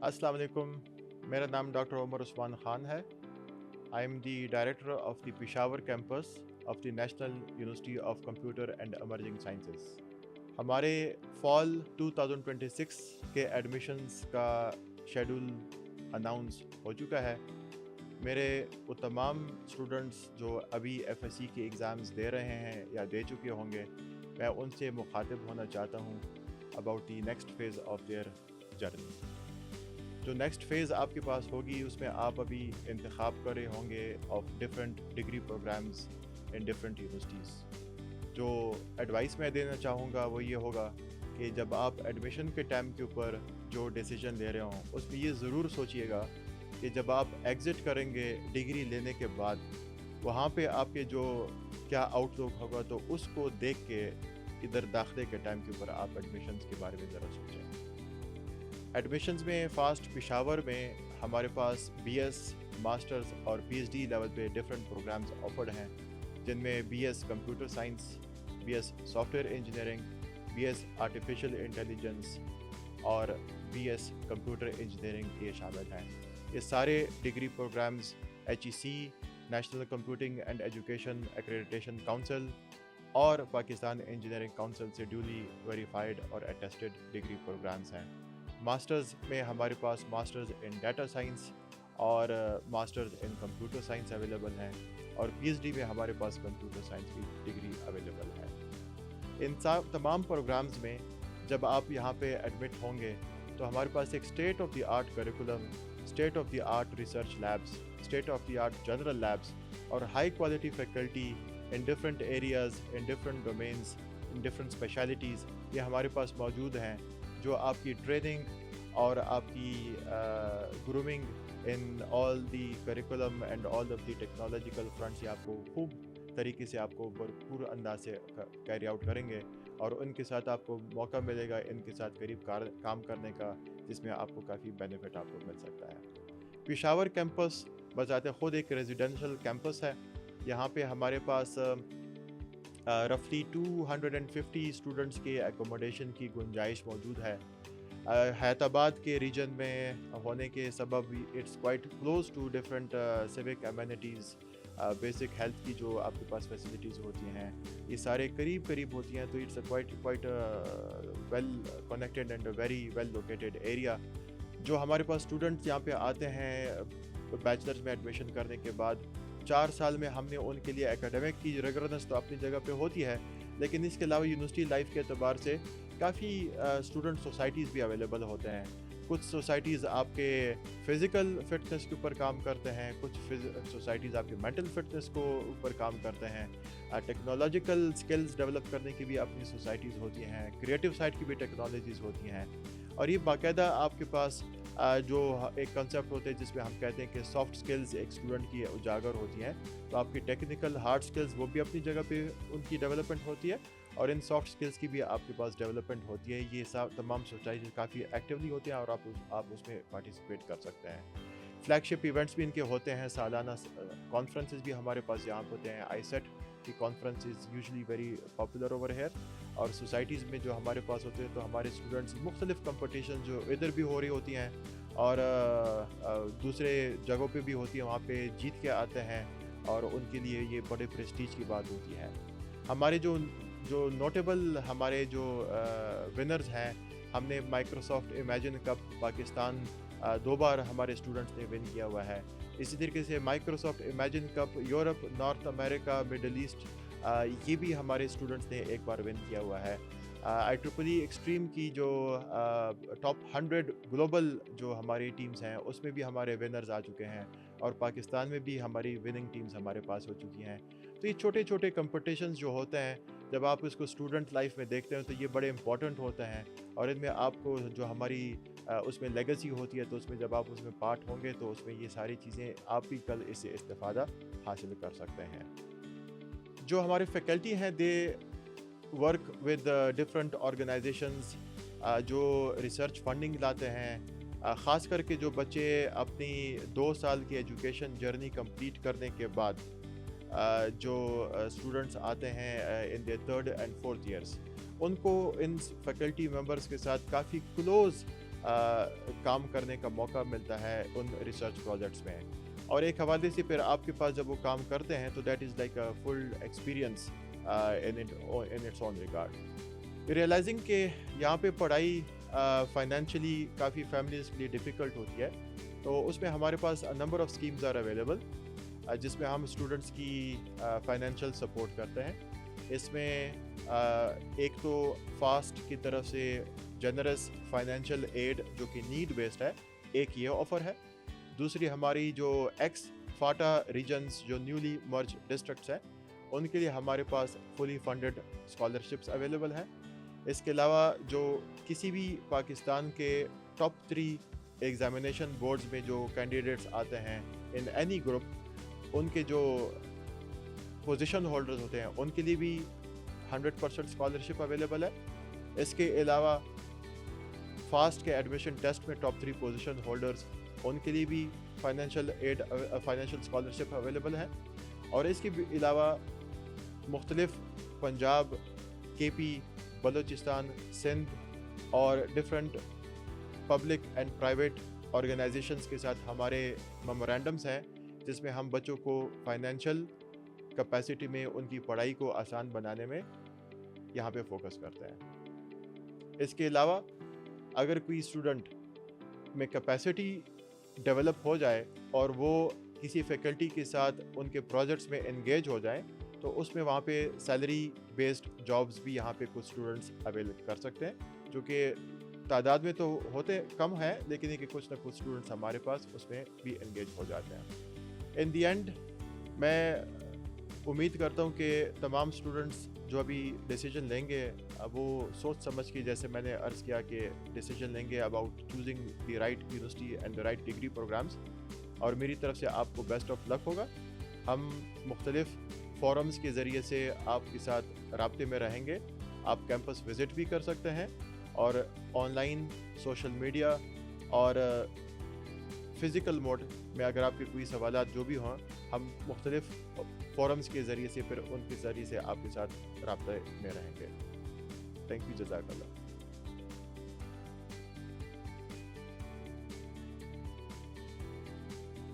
अस्सलाम वालेकुम। मेरा नाम डॉक्टर उमर उस्मान ख़ान है। I am the director of the Peshawar campus of the national university of computer and emerging sciences. हमारे फॉल 2026 के एडमिशन्स का शेड्यूल अनाउंस हो चुका है। मेरे वो तमाम स्टूडेंट्स जो अभी एफएससी के एग्ज़ाम्स दे रहे हैं या दे चुके होंगे, मैं उनसे मुखातिब होना चाहता हूँ about the next phase of their journey. जो नेक्स्ट फ़ेज़ आपके पास होगी उसमें आप अभी इंतखाब कर रहे होंगे of different degree programmes in different universities. जो एडवाइस मैं देना चाहूँगा वो ये होगा कि जब आप एडमिशन के टाइम के ऊपर जो डिसीजन ले रहे हों उसमें ये ज़रूर सोचिएगा कि जब आप एग्ज़िट करेंगे डिग्री लेने के बाद वहाँ पे आपके जो क्या आउटलुक होगा, तो उसको देख के इधर दाखिले के टाइम के ऊपर आप एडमिशन्स के बारे में ज़रा सोचें। एडमिशन्स में फ़ास्ट पेशावर में हमारे पास बीएस, मास्टर्स और पीएचडी लेवल पे डिफरेंट प्रोग्राम्स ऑफर्ड हैं, जिनमें BS computer science, BS software engineering, BS artificial intelligence और बीएस कंप्यूटर इंजीनियरिंग ये शामिल हैं। ये सारे degree programmes HEC, national computing and education accreditation council और पाकिस्तान इंजीनियरिंग काउंसिल से ड्यूली वेरीफाइड और अटेस्टेड डिग्री प्रोग्राम्स हैं। मास्टर्स में हमारे पास मास्टर्स इन डाटा साइंस और masters in computer science available हैं, और पीएचडी में हमारे पास कंप्यूटर साइंस की डिग्री अवेलेबल है। इन तमाम प्रोग्राम्स में जब आप यहाँ पे एडमिट होंगे तो हमारे पास एक state of the art curriculum, state of the art research labs, state of the art general labs और high quality faculty in different areas, in different domains, in different specialities ये हमारे पास मौजूद हैं, जो आपकी ट्रेनिंग और आपकी grooming in all the curriculum and all of the technological fronts ये आपको खूब तरीके से आपको भरपूर अंदाज से कैरी आउट करेंगे, और उनके साथ आपको मौका मिलेगा इनके साथ करीब काम करने का, जिसमें आपको काफ़ी बेनिफिट आपको मिल सकता है। पेशावर कैंपस बज़ाते ख़ुद एक रेजिडेंशियल कैंपस है। यहाँ पे हमारे पास रफली 250 स्टूडेंट्स के एकोमोडेशन की गुंजाइश मौजूद है। हैदराबाद के रीजन में होने के सबब it's quite close to different civic amenities, basic health की जो आपके पास फैसिलिटीज़ होती हैं ये सारे करीब करीब होती हैं, तो it's quite well connected and very well located area. जो हमारे पास स्टूडेंट्स यहाँ पे आते हैं बैचलर्स में एडमिशन करने के बाद 4 साल में हमने उनके लिए एकेडमिक की रिगरनेस तो अपनी जगह पे होती है, लेकिन इसके अलावा यूनिवर्सिटी लाइफ के अतबार से काफ़ी स्टूडेंट सोसाइटीज़ भी अवेलेबल होते हैं। कुछ सोसाइटीज़ आपके फ़िज़िकल फ़िटनेस के ऊपर काम करते हैं, कुछ सोसाइटीज़ आपके मेंटल फ़िटनेस को ऊपर काम करते हैं, टेक्नोलॉजिकल स्किल्स डेवलप करने की भी अपनी सोसाइटीज़ होती हैं, क्रिएटिव साइड की भी टेक्नोलॉजीज़ होती हैं, और ये बाकायदा आपके पास जो एक कंसेप्ट होते हैं जिसमें हम कहते हैं कि सॉफ्ट स्किल्स एक स्टूडेंट की उजागर होती हैं, तो आपकी टेक्निकल हार्ड स्किल्स वो भी अपनी जगह पे उनकी डेवलपमेंट होती है, और इन सॉफ्ट स्किल्स की भी आपके पास डेवलपमेंट होती है। ये सब तमाम सोसाइटी काफ़ी एक्टिवली होते हैं और आप उसमें पार्टिसिपेट कर सकते हैं। फ्लैगशिप इवेंट्स भी इनके होते हैं, सालाना कॉन्फ्रेंसेस भी हमारे पास यहाँ होते हैं। आईसेट की conference is usually very popular over here, और सोसाइटीज़ में जो हमारे पास होते हैं तो हमारे स्टूडेंट्स मुख्तलिफ़ कंपटीशन जो इधर भी हो रही होती हैं और दूसरे जगहों पे भी होती है, वहाँ पे जीत के आते हैं, और उनके लिए ये बड़े प्रेस्टीज की बात होती है। हमारे जो नोटेबल हमारे जो विनर्स हैं, हमने माइक्रोसॉफ्ट इमेजिन कप पाकिस्तान 2 बार हमारे स्टूडेंट्स ने विन किया हुआ है। इसी तरीके से Microsoft imagine cup Europe, north America, middle east ये भी हमारे स्टूडेंट्स ने एक बार विन किया हुआ है। IEEE एक्सट्रीम की जो टॉप 100 ग्लोबल जो हमारी टीम्स हैं उसमें भी हमारे विनर्स आ चुके हैं, और पाकिस्तान में भी हमारी विनिंग टीम्स हमारे पास हो चुकी हैं। तो ये छोटे छोटे कंपटीशंस जो होते हैं, जब आप इसको स्टूडेंट लाइफ में देखते हैं तो ये बड़े इंपॉर्टेंट होते हैं, और इनमें आपको जो हमारी उसमें लेगेसी होती है, तो उसमें जब आप उसमें पार्ट होंगे तो उसमें ये सारी चीज़ें आप भी कल इससे इस्तेफ़ादा हासिल कर सकते हैं। जो हमारे फैकल्टी हैं they work with different organisations जो रिसर्च फंडिंग लाते हैं, ख़ास करके जो बच्चे अपनी 2 साल की एजुकेशन जर्नी कंप्लीट करने के बाद जो स्टूडेंट्स आते हैं in their 3rd and 4th years, उनको इन फैकल्टी मेंबर्स के साथ काफ़ी क्लोज़ काम करने का मौका मिलता है उन रिसर्च प्रोजेक्ट्स में। और एक हवाले से फिर आपके पास जब वो काम करते हैं तो that is like a full experience in its own regard. Realising कि यहाँ पे पढ़ाई फाइनेंशियली काफ़ी फैमिलीज़ के लिए डिफ़िकल्ट होती है, तो उसमें हमारे पास number of schemes are available जिसमें हम स्टूडेंट्स की फाइनेंशियल सपोर्ट करते हैं। इसमें एक तो फास्ट की तरफ से जनरस फाइनेंशियल एड जो कि नीड बेस्ड है, एक ये ऑफ़र है। दूसरी हमारी जो एक्स फाटा रीजन्स जो न्यूली मर्ज डिस्ट्रिक्ट्स हैं उनके लिए हमारे पास फुली फंडेड स्कॉलरशिप्स अवेलेबल हैं। इसके अलावा जो किसी भी पाकिस्तान के टॉप 3 एग्ज़ामिनेशन बोर्ड्स में जो कैंडिडेट्स आते हैं इन एनी ग्रुप, उनके जो पोजीशन होल्डर्स होते हैं उनके लिए भी 100% स्कॉलरशिप अवेलेबल है। इसके अलावा फास्ट के एडमिशन टेस्ट में टॉप 3 पोजीशन होल्डर्स उनके लिए भी फाइनेंशियल स्कॉलरशिप अवेलेबल है। और इसके अलावा मुख्तलिफ पंजाब, KP, बलूचिस्तान, सिंध और different public and private organisations के साथ हमारे मेमोरेंडम्स हैं जिसमें हम बच्चों को फाइनेंशियल कैपेसिटी में उनकी पढ़ाई को आसान बनाने में यहाँ पे फोकस करते हैं। इसके अलावा अगर कोई स्टूडेंट में कैपेसिटी डेवलप हो जाए और वो किसी फैकल्टी के साथ उनके प्रोजेक्ट्स में एंगेज हो जाएं, तो उसमें वहाँ पे सैलरी बेस्ड जॉब्स भी यहाँ पे कुछ स्टूडेंट्स अवेल कर सकते हैं, जो कि तादाद में तो होते कम है, लेकिन कि कुछ ना कुछ स्टूडेंट्स हमारे पास उसमें भी एंगेज हो जाते हैं। इन दी एंड मैं उम्मीद करता हूँ कि तमाम स्टूडेंट्स जो अभी डिसीजन लेंगे वो सोच समझ के, जैसे मैंने अर्ज़ किया कि डिसीजन लेंगे about choosing the right university and the right degree programmes. और मेरी तरफ से आपको बेस्ट ऑफ लक होगा। हम मुख्तलिफ फोरम्स के ज़रिए से आपके साथ राब्ते में रहेंगे। आप कैंपस विज़िट भी कर सकते हैं और ऑनलाइन, सोशल मीडिया और फ़िज़िकल मोड में अगर आपके कोई सवालात जो भी हों, हम मुख्तलिफ फोरम्स के ज़रिए से फिर उनके ज़रिए से आपके साथ राब्ते में रहेंगे। थैंक यू, जज़ाकल्लाह।